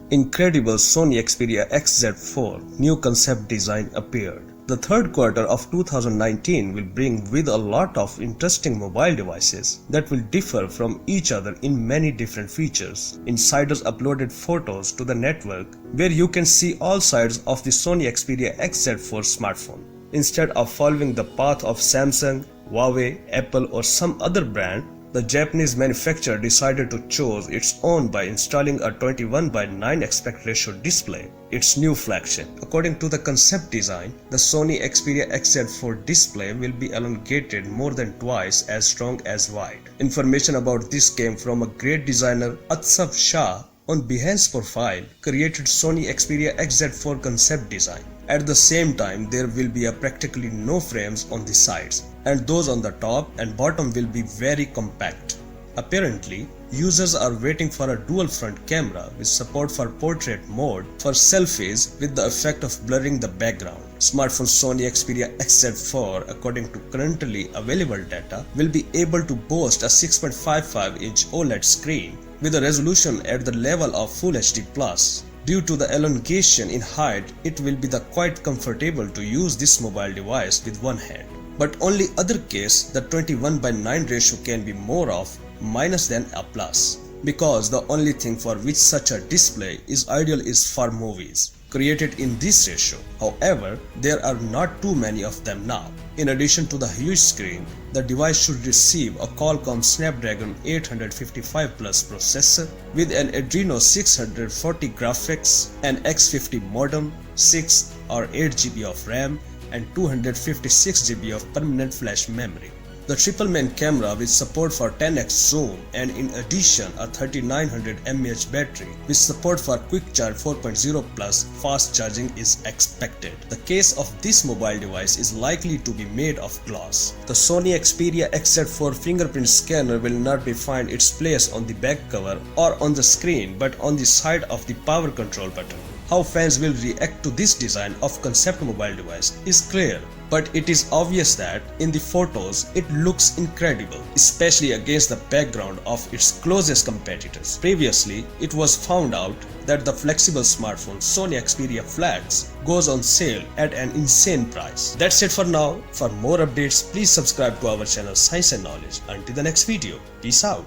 Incredible Sony Xperia XZ4 new concept design appeared. The third quarter of 2019 will bring with a lot of interesting mobile devices that will differ from each other in many different features. Insiders uploaded photos to the network where you can see all sides of the Sony Xperia XZ4 smartphone. Instead of following the path of Samsung, Huawei, Apple or some other brand, the Japanese manufacturer decided to choose its own by installing a 21:9 aspect ratio display, its new flagship. According to the concept design, the Sony Xperia XZ4 display will be elongated more than twice as strong as wide. Information about this came from a great designer Utsav Shah on Behance profile created Sony Xperia XZ4 concept design. At the same time, there will be practically no frames on the sides, and those on the top and bottom will be very compact. Apparently, users are waiting for a dual front camera with support for portrait mode for selfies with the effect of blurring the background. Smartphone Sony Xperia XZ4, according to currently available data, will be able to boast a 6.55-inch OLED screen with a resolution at the level of Full HD+. Due to the elongation in height, it will be quite comfortable to use this mobile device with one hand. But only other case, the 21:9 ratio can be more of minus than a plus, because the only thing for which such a display is ideal is for movies created in this ratio. However, there are not too many of them now. In addition to the huge screen, the device should receive a Qualcomm Snapdragon 855 Plus processor with an Adreno 640 graphics, an X50 modem, 6 or 8 GB of RAM and 256 GB of permanent flash memory. The triple main camera with support for 10x zoom and in addition a 3900 mAh battery with support for quick charge 4.0 plus fast charging is expected. The case of this mobile device is likely to be made of glass. The Sony Xperia XZ4 fingerprint scanner will not be find its place on the back cover or on the screen but on the side of the power control button. How fans will react to this design of concept mobile device is clear, but it is obvious that in the photos it looks incredible, especially against the background of its closest competitors. Previously, it was found out that the flexible smartphone Sony Xperia Flex goes on sale at an insane price. That's it for now. For more updates, please subscribe to our channel Science and Knowledge. Until the next video, peace out.